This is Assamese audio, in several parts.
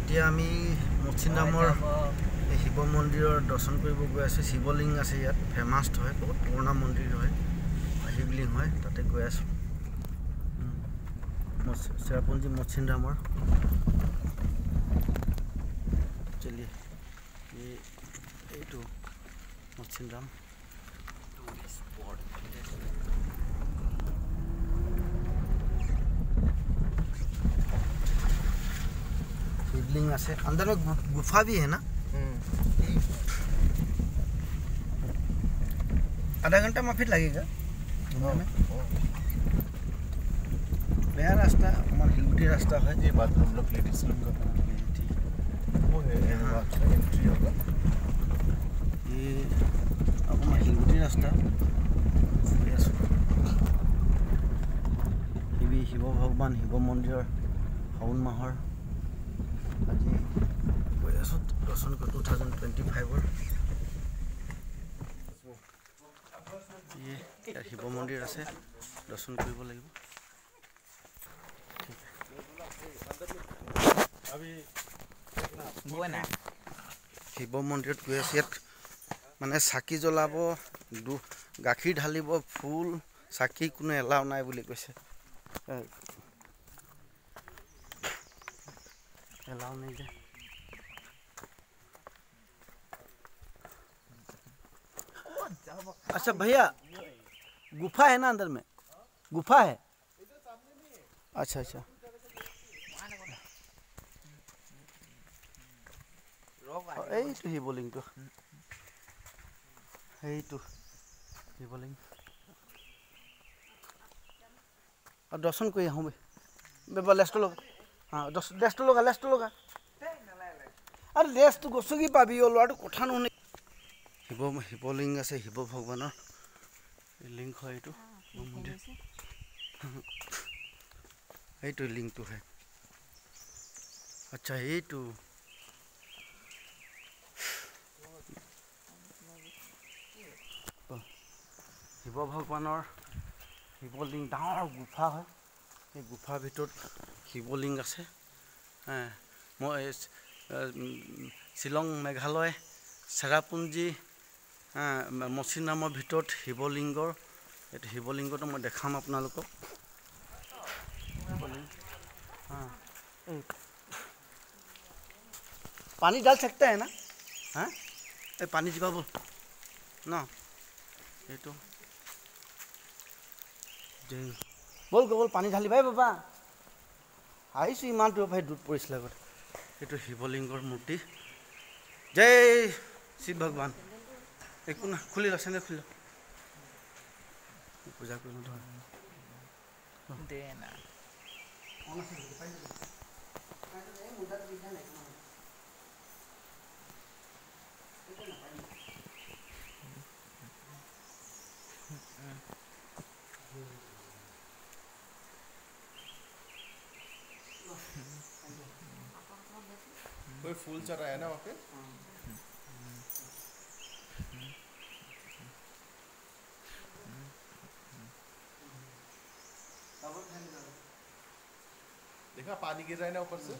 এতিয়া আমি মছিন্দামৰ শিৱ মন্দিৰৰ দৰ্শন কৰিব গৈ আছোঁ। শিৱলিংগ আছে ইয়াত, ফেমাছ হয়, বহুত পুৰণা মন্দিৰ হয়, শিৱলিংগ হয়, তাতে গৈ আছোঁ। চেৰাপুঞ্জী মছিন্দামৰ চলিয়ে এইটো মছিন্দাম शिवलिंग है, अंदर में गुफा भी है ना। आधा घंटा में फिर लगेगा में। नया रास्ता हमारा हिलुटी रास्ता है। ये बाथरूम लोग लेडीज लोग का वो है, यहाँ एंट्री होगा। ये अब हमारा हिलुटी रास्ता शिव भगवान शिव मंदिर शाओन माहर आज गई आसो दर्शन कर 2025 ये शिव मंदिर আছে दर्शन কৰিব লাগিব। শিৱ মন্দিৰত গৈ আছে। ইয়াত মানে চাকি জ্বলাব, গাখীৰ ঢালিব, ফুল চাকি কোনো এলাও নাই বুলি কৈছে। एलाउ नहीं है। अच्छा भैया, गुफा है ना अंदर में? गुफा है? अच्छा अच्छा। এই তো শিৱলিংগ তো, এইটো শিৱলিংগ और दर्शन कर बेबा लेस्ट लगा। हाँ लेस्ट लगा अरे लेस्ट तो गसुगी पाबी लड़ा कथा नुने शिवलिंग আছে শিৱ ভগৱানৰ লিংগ হয় এইটো মন্দিৰ। এইটো লিংগটো হয়। আচ্ছা এইটো শিৱ ভগৱানৰ শিৱলিংগ ডাঙৰ গুফা হয়। এই গুফাৰ ভিতৰত শিৱলিংগ আছে। মই শ্বিলং মেঘালয় চেৰাপুঞ্জী মছিন্দামৰ ভিতৰত শিৱলিংগৰ এইটো শিৱলিংগটো মই দেখাম আপোনালোকক। पानी डाल सकते हैं ना? हाँ पानी जी बाबू ना ये तो बोल बोल पानी ढाली भाई बाबा आईसो इमान तो भाई दूध पड़े ये शिवलिंगर मूर्ति। जय शिव भगवान। एक ना खुली रसे ने खुल पूजा कर कोई फूल चढ़ा है ना वहाँ पे? देखा पानी गिर रहा है ना ऊपर से।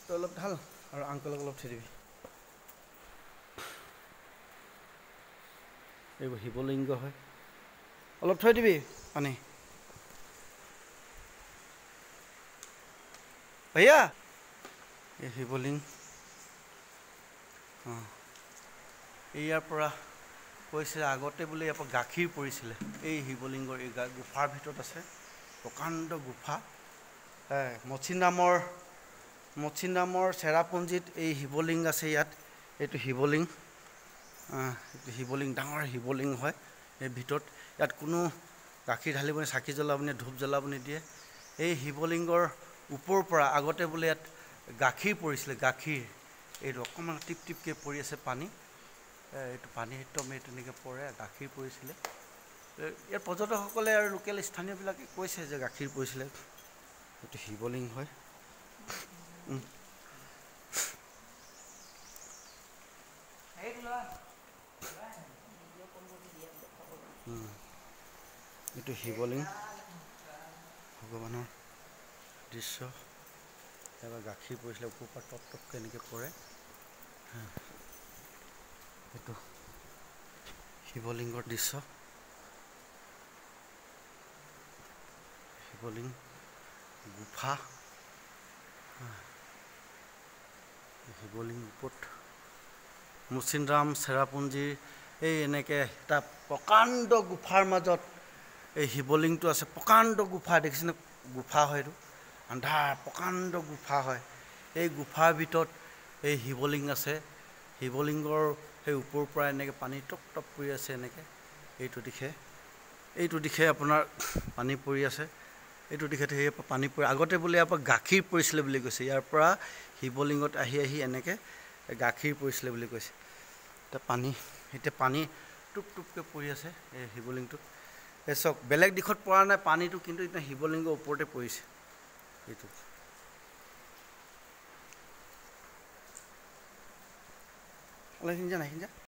तो अलग ढाल और अंकल अलग ठे दिबी। एगो शिवलिंग है अलग थई दिबी पानी भैया। ये शिवलिंग ইয়াৰ পৰা কৈছে আগতে বোলে ইয়াৰ পৰা গাখীৰ পৰিছিলে। এই শিৱলিংগৰ এই গুফাৰ ভিতৰত আছে প্ৰকাণ্ড গুফা। মছিন্দামৰ চেৰাপুঞ্জীত এই শিৱলিংগ আছে। ইয়াত এইটো শিৱলিংগ ডাঙৰ শিৱলিংগ হয়। এই ভিতৰত ইয়াত কোনো গাখীৰ ঢালিব নে চাকি জ্বলাব নে ধূপ জ্বলাব নিদিয়ে। এই শিৱলিংগৰ ওপৰৰ পৰা আগতে বোলে ইয়াত গাখীৰ পৰিছিলে। গাখীৰ এইটো অকণমান টিপ টিপকৈ পৰি আছে পানী। এইটো পানী একদম এই তেনেকৈ পৰে গাখীৰ পৰিছিলে। ইয়াৰ পৰ্যটকসকলে আৰু লোকেল স্থানীয়বিলাকে কৈছে যে গাখীৰ পৰিছিলে। এইটো শিৱলিংগ হয়। এইটো শিৱলিংগ ভগৱানৰ দৃশ্য এবাৰ গাখীৰ পৰিছিলে ওপৰৰ পৰা টপ টপকৈ এনেকৈ পৰে এইটো শিৱলিংগৰ দৃশ্য শিৱলিংগ গুফা শিৱলিংগ ওপৰত মুচিনৰাম চেৰাপুঞ্জীৰ এই এনেকৈ এটা প্ৰকাণ্ড গুফাৰ মাজত এই শিৱলিংগটো আছে প্ৰকাণ্ড গুফা দেখিছেনে গুফা হয় এইটো আন্ধাৰ প্ৰকাণ্ড গুফা হয় এই গুফাৰ ভিতৰত এই শিৱলিংগ আছে শিৱলিংগৰ সেই ওপৰৰ পৰা এনেকৈ পানী টপ টপ পৰি আছে এনেকৈ এইটো দিশে আপোনাৰ পানী পৰি আছে এইটো দিশে সেই পানী পৰি আগতে বোলে ইয়াৰ পৰা গাখীৰ পৰিছিলে বুলি কৈছে ইয়াৰ পৰা শিৱলিংগত আহি আহি এনেকৈ গাখীৰ পৰিছিলে বুলি কৈছে এতিয়া পানী টুপ টুপকৈ পৰি আছে এই শিৱলিংগটোত এই চাওক বেলেগ দিশত পৰা নাই পানীটো কিন্তু এতিয়া শিৱলিংগৰ ওপৰতে পৰিছে এইটো